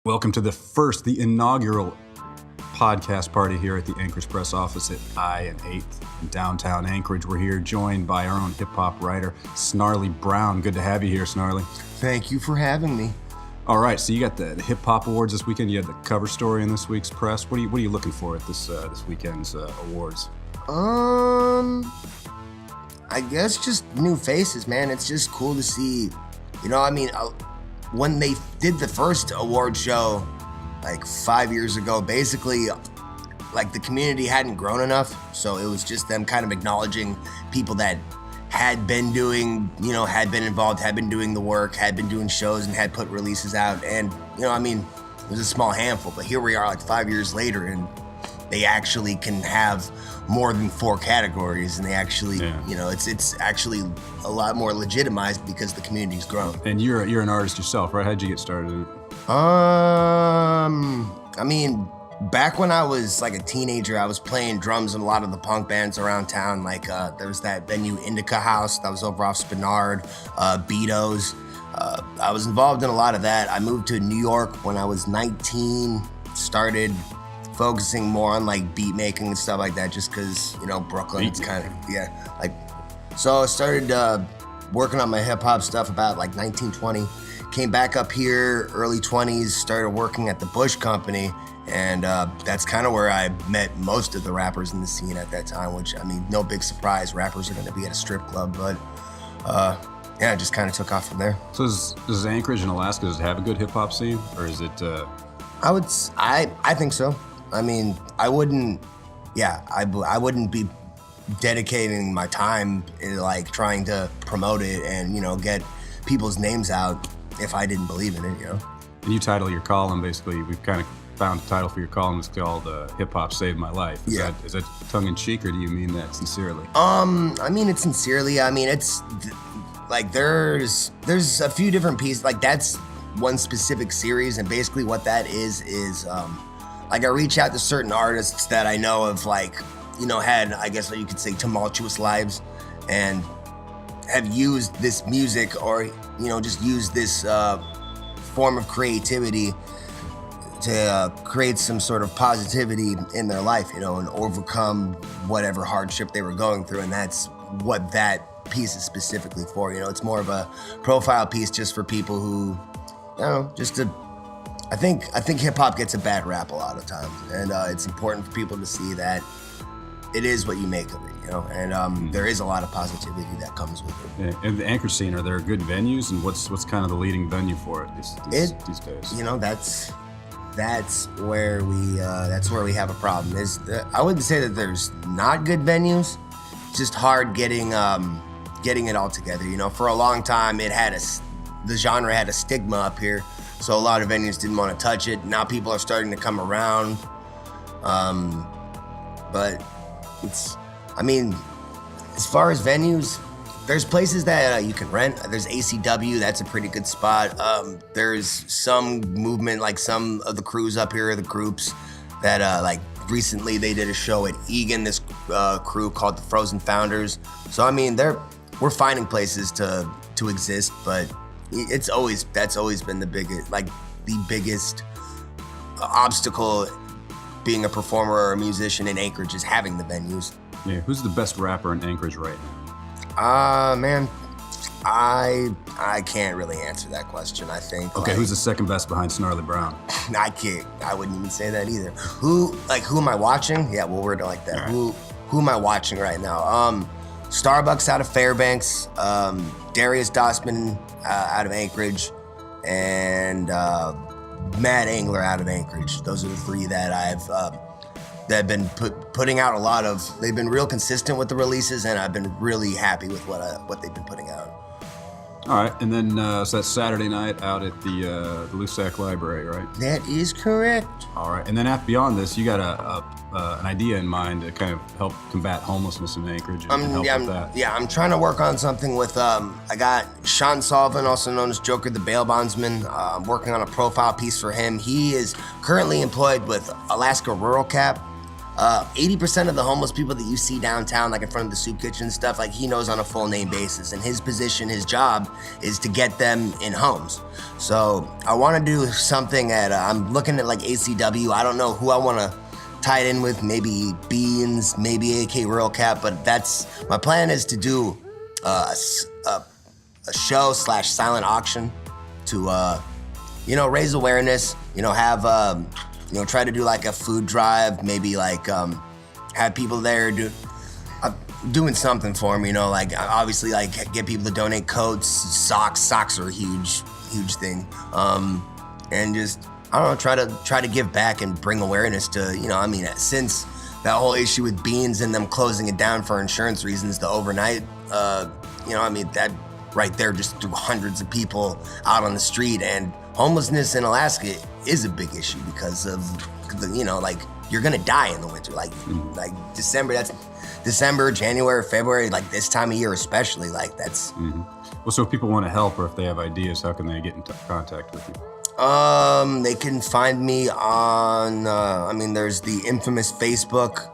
Welcome to the inaugural podcast party here at the Anchorage Press office at I and 8th in downtown Anchorage. We're here joined by our own hip-hop writer, Snarley Brown. Good to have you here, Snarley. Thank you for having me. All right, so you got the Hip-Hop Awards this weekend. You had the cover story in this week's press. What are you looking for at this weekend's awards? I guess just new faces, man. It's just cool to see, when they did the first award show like 5 years ago, basically like the community hadn't grown enough. So it was just them kind of acknowledging people that had been doing, had been involved, had been doing the work, had been doing shows and had put releases out. And, it was a small handful, but here we are like 5 years later and they actually can have more than 4 categories, and they actually, it's actually a lot more legitimized because the community's grown. And you're an artist yourself, right? How'd you get started in it? Back when I was like a teenager, I was playing drums in a lot of the punk bands around town. Like there was that venue Indica House that was over off Spinard, Beato's. I was involved in a lot of that. I moved to New York when I was 19, started focusing more on like beat making and stuff like that, just because Brooklyn, it's kind of so I started working on my hip hop stuff about like 1920. Came back up here early 20s, started working at the Bush Company, and that's kind of where I met most of the rappers in the scene at that time, which no big surprise, rappers are going to be at a strip club, but it just kind of took off from there. So does Anchorage in Alaska, does it have a good hip hop scene, or is it I think so. I wouldn't be dedicating my time in like trying to promote it and, get people's names out if I didn't believe in it, And you title your column, basically, we've kind of found a title for your column. It's called Hip Hop Saved My Life. Is that tongue in cheek, or do you mean that sincerely? It's sincerely. It's like there's a few different pieces. Like that's one specific series, and basically what that is like I reach out to certain artists that I know have had, I guess what you could say, tumultuous lives, and have used this music or, just used this form of creativity to create some sort of positivity in their life, and overcome whatever hardship they were going through. And that's what that piece is specifically for. It's more of a profile piece just for people who, I think hip hop gets a bad rap a lot of times, and it's important for people to see that it is what you make of it, and there is a lot of positivity that comes with it. Yeah. And the Anchorage scene, are there good venues, and what's kind of the leading venue for it these days? That's where we have a problem. I wouldn't say that there's not good venues, it's just hard getting it all together. For a long time the genre had a stigma up here. So a lot of venues didn't want to touch it. Now people are starting to come around. But as far as venues, there's places that you can rent. There's ACW, that's a pretty good spot. There's some movement, like some of the crews up here, the groups that recently they did a show at Egan, this crew called the Frozen Founders. So we're finding places to exist, but that's always been the biggest obstacle being a performer or a musician in Anchorage is having the venues. Yeah, who's the best rapper in Anchorage right now? Man, I can't really answer that question. I think. Okay, who's the second best behind Snarley Brown? I wouldn't even say that either. Who am I watching? Yeah, we'll word it like that. Right. Who am I watching right now? Starbucks out of Fairbanks, Darius Dossman out of Anchorage, and Matt Angler out of Anchorage. Those are the 3 that that have been putting out a lot of. They've been real consistent with the releases, and I've been really happy with what they've been putting out. All right, and then so that's Saturday night out at the Lusac Library, right? That is correct. All right, and then beyond this, you got an idea in mind to kind of help combat homelessness in Anchorage and help with that. Yeah, I'm trying to work on something with, I got Sean Sullivan, also known as Joker the Bail Bondsman. I'm working on a profile piece for him. He is currently employed with Alaska Rural Cap, 80% of the homeless people that you see downtown, like in front of the soup kitchen and stuff, like he knows on a full name basis. And his position, his job is to get them in homes. So I want to do something I'm looking at like ACW. I don't know who I want to tie it in with, maybe Beans, maybe AK Rural Cat, but my plan is to do a show / silent auction to, raise awareness, have, try to do like a food drive, maybe like have people there doing something for me, like obviously like get people to donate coats, socks. Socks are a huge thing. And just, I don't know, try to give back and bring awareness to, since that whole issue with Beans and them closing it down for insurance reasons, the overnight, that right there just threw hundreds of people out on the street. And homelessness in Alaska is a big issue because of, like you're gonna die in the winter. Like December, that's December, January, February, like this time of year especially, like that's. Mm-hmm. Well, so if people want to help or if they have ideas, how can they get in contact with you? They can find me on, there's the infamous Facebook,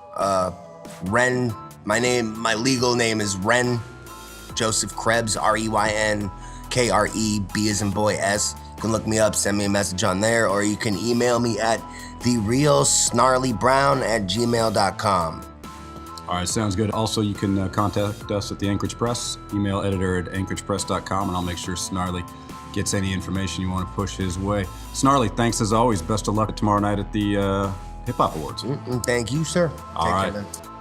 Ren. My legal name is Ren Joseph Krebs, REYNKREB as in boy S. You can look me up, send me a message on there, or you can email me at therealsnarlybrown@gmail.com. All right, sounds good. Also, you can contact us at the Anchorage Press, email editor@anchoragepress.com, and I'll make sure Snarley gets any information you want to push his way. Snarley, thanks as always. Best of luck tomorrow night at the Hip Hop Awards. Thank you, sir. All right. Take care, man.